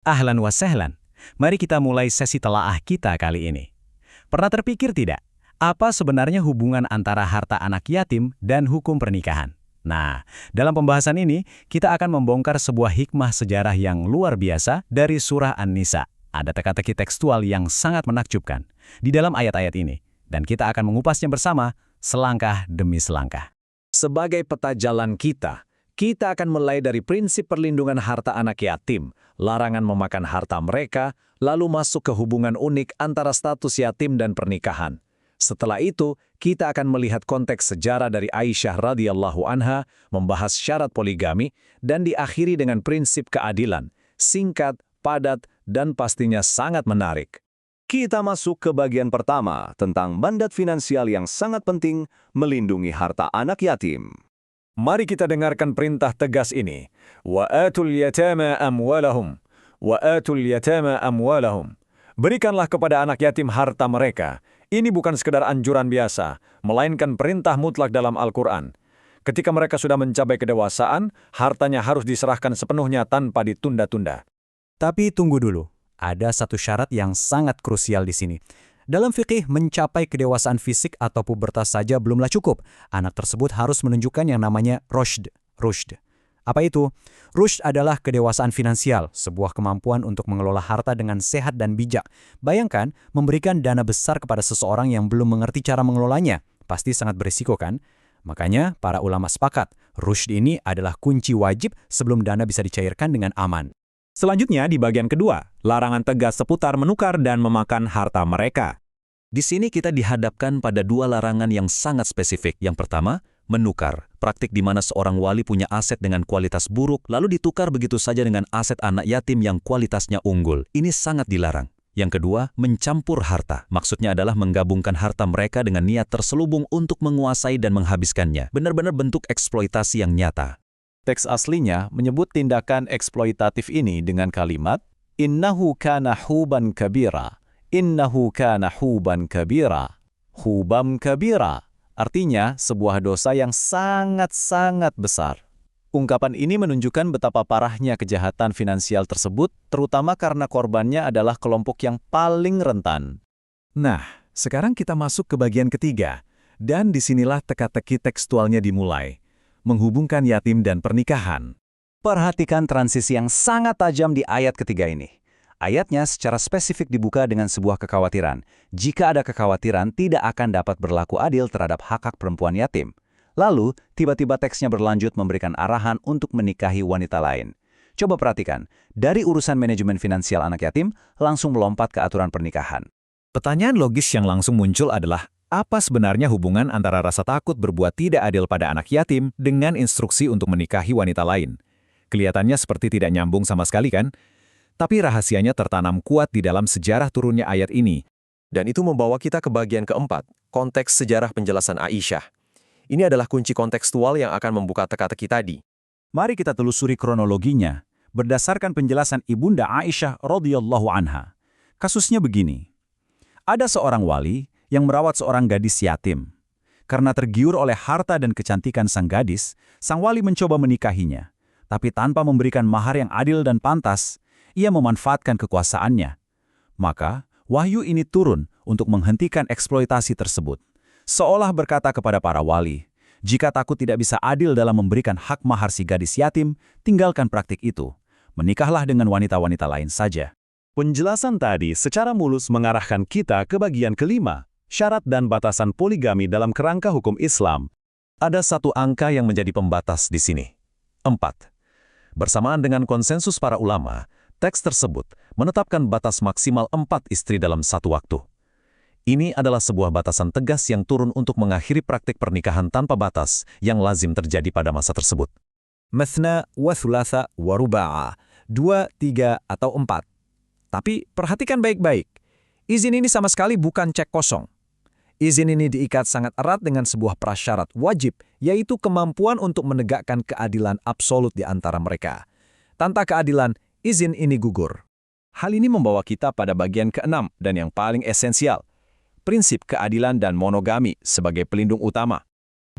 Ahlan wa sahlan. Mari kita mulai sesi telaah kita kali ini. Pernah terpikir tidak, apa sebenarnya hubungan antara harta anak yatim dan hukum pernikahan? Nah, dalam pembahasan ini, kita akan membongkar sebuah hikmah sejarah yang luar biasa dari surah An-Nisa. Ada teka-teki tekstual yang sangat menakjubkan di dalam ayat-ayat ini. Dan kita akan mengupasnya bersama, selangkah demi selangkah. Sebagai peta jalan kita akan mulai dari prinsip perlindungan harta anak yatim, larangan memakan harta mereka, lalu masuk ke hubungan unik antara status yatim dan pernikahan. Setelah itu, kita akan melihat konteks sejarah dari Aisyah radhiyallahu anha, membahas syarat poligami, dan diakhiri dengan prinsip keadilan, singkat, padat, dan pastinya sangat menarik. Kita masuk ke bagian pertama tentang mandat finansial yang sangat penting, melindungi harta anak yatim. Mari kita dengarkan perintah tegas ini. Wa'atul yatama amwalahum. Wa'atul yatama amwalahum. Berikanlah kepada anak yatim harta mereka. Ini bukan sekedar anjuran biasa, melainkan perintah mutlak dalam Al-Quran. Ketika mereka sudah mencapai kedewasaan, hartanya harus diserahkan sepenuhnya tanpa ditunda-tunda. Tapi tunggu dulu, ada satu syarat yang sangat krusial di sini. Dalam fikih, mencapai kedewasaan fisik atau pubertas saja belumlah cukup. Anak tersebut harus menunjukkan yang namanya rushd. Apa itu? Rushd adalah kedewasaan finansial, sebuah kemampuan untuk mengelola harta dengan sehat dan bijak. Bayangkan, memberikan dana besar kepada seseorang yang belum mengerti cara mengelolanya. Pasti sangat berisiko kan? Makanya, para ulama sepakat, rushd ini adalah kunci wajib sebelum dana bisa dicairkan dengan aman. Selanjutnya di bagian kedua, larangan tegas seputar menukar dan memakan harta mereka. Di sini kita dihadapkan pada dua larangan yang sangat spesifik. Yang pertama, menukar. Praktik di mana seorang wali punya aset dengan kualitas buruk, lalu ditukar begitu saja dengan aset anak yatim yang kualitasnya unggul. Ini sangat dilarang. Yang kedua, mencampur harta. Maksudnya adalah menggabungkan harta mereka dengan niat terselubung untuk menguasai dan menghabiskannya. Benar-benar bentuk eksploitasi yang nyata. Teks aslinya menyebut tindakan eksploitatif ini dengan kalimat innahu kana huban kabira. Innahu kana huban kabira. Hubam kabira artinya sebuah dosa yang sangat-sangat besar. Ungkapan ini menunjukkan betapa parahnya kejahatan finansial tersebut, terutama karena korbannya adalah kelompok yang paling rentan. Nah, sekarang kita masuk ke bagian ketiga, dan disinilah teka-teki tekstualnya dimulai. Menghubungkan yatim dan pernikahan. Perhatikan transisi yang sangat tajam di ayat ketiga ini. Ayatnya secara spesifik dibuka dengan sebuah kekhawatiran. Jika ada kekhawatiran, tidak akan dapat berlaku adil terhadap hak-hak perempuan yatim. Lalu, tiba-tiba teksnya berlanjut memberikan arahan untuk menikahi wanita lain. Coba perhatikan, dari urusan manajemen finansial anak yatim, langsung melompat ke aturan pernikahan. Pertanyaan logis yang langsung muncul adalah, apa sebenarnya hubungan antara rasa takut berbuat tidak adil pada anak yatim dengan instruksi untuk menikahi wanita lain? Kelihatannya seperti tidak nyambung sama sekali kan? Tapi rahasianya tertanam kuat di dalam sejarah turunnya ayat ini. Dan itu membawa kita ke bagian keempat, konteks sejarah penjelasan Aisyah. Ini adalah kunci kontekstual yang akan membuka teka-teki tadi. Mari kita telusuri kronologinya berdasarkan penjelasan Ibunda Aisyah radhiyallahu anha. Kasusnya begini. Ada seorang wali yang merawat seorang gadis yatim. Karena tergiur oleh harta dan kecantikan sang gadis, sang wali mencoba menikahinya. Tapi tanpa memberikan mahar yang adil dan pantas, ia memanfaatkan kekuasaannya. Maka, wahyu ini turun untuk menghentikan eksploitasi tersebut. Seolah berkata kepada para wali, jika takut tidak bisa adil dalam memberikan hak mahar si gadis yatim, tinggalkan praktik itu. Menikahlah dengan wanita-wanita lain saja. Penjelasan tadi secara mulus mengarahkan kita ke bagian kelima, syarat dan batasan poligami dalam kerangka hukum Islam. Ada satu angka yang menjadi pembatas di sini. 4. Bersamaan dengan konsensus para ulama, teks tersebut menetapkan batas maksimal 4 istri dalam satu waktu. Ini adalah sebuah batasan tegas yang turun untuk mengakhiri praktik pernikahan tanpa batas yang lazim terjadi pada masa tersebut. Mathna wa thulatha wa ruba'a. 2, 3, atau 4. Tapi perhatikan baik-baik. Izin ini sama sekali bukan cek kosong. Izin ini diikat sangat erat dengan sebuah prasyarat wajib, yaitu kemampuan untuk menegakkan keadilan absolut di antara mereka. Tanpa keadilan, izin ini gugur. Hal ini membawa kita pada bagian keenam dan yang paling esensial, prinsip keadilan dan monogami sebagai pelindung utama.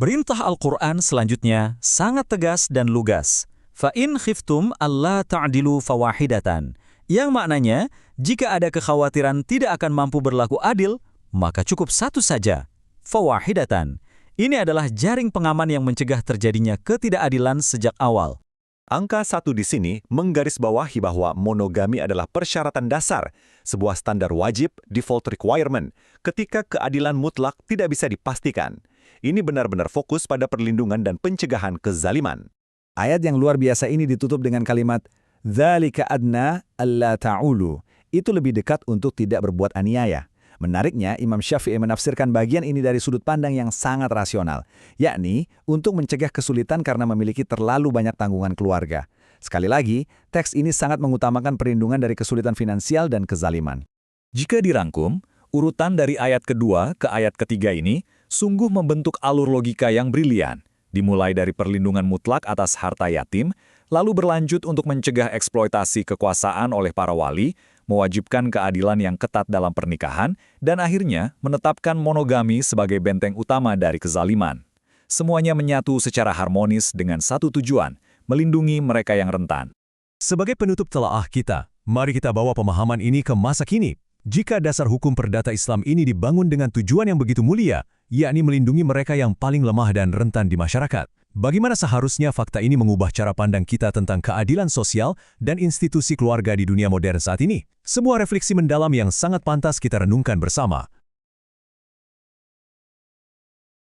Perintah Al-Quran selanjutnya sangat tegas dan lugas. Fa in khiftum alla ta'dilu fawahidatan. Yang maknanya, jika ada kekhawatiran tidak akan mampu berlaku adil, maka cukup satu saja, fawahidatan. Ini adalah jaring pengaman yang mencegah terjadinya ketidakadilan sejak awal. Angka 1 di sini menggarisbawahi bahwa monogami adalah persyaratan dasar, sebuah standar wajib, default requirement, ketika keadilan mutlak tidak bisa dipastikan. Ini benar-benar fokus pada perlindungan dan pencegahan kezaliman. Ayat yang luar biasa ini ditutup dengan kalimat, "Dzalika adna alla ta'ulu." Itu lebih dekat untuk tidak berbuat aniaya. Menariknya, Imam Syafi'i menafsirkan bagian ini dari sudut pandang yang sangat rasional, yakni untuk mencegah kesulitan karena memiliki terlalu banyak tanggungan keluarga. Sekali lagi, teks ini sangat mengutamakan perlindungan dari kesulitan finansial dan kezaliman. Jika dirangkum, urutan dari ayat kedua ke ayat ketiga ini sungguh membentuk alur logika yang brilian, dimulai dari perlindungan mutlak atas harta yatim, lalu berlanjut untuk mencegah eksploitasi kekuasaan oleh para wali, mewajibkan keadilan yang ketat dalam pernikahan, dan akhirnya menetapkan monogami sebagai benteng utama dari kezaliman. Semuanya menyatu secara harmonis dengan satu tujuan, melindungi mereka yang rentan. Sebagai penutup telaah kita, mari kita bawa pemahaman ini ke masa kini. Jika dasar hukum perdata Islam ini dibangun dengan tujuan yang begitu mulia, yakni melindungi mereka yang paling lemah dan rentan di masyarakat, bagaimana seharusnya fakta ini mengubah cara pandang kita tentang keadilan sosial dan institusi keluarga di dunia modern saat ini? Sebuah refleksi mendalam yang sangat pantas kita renungkan bersama.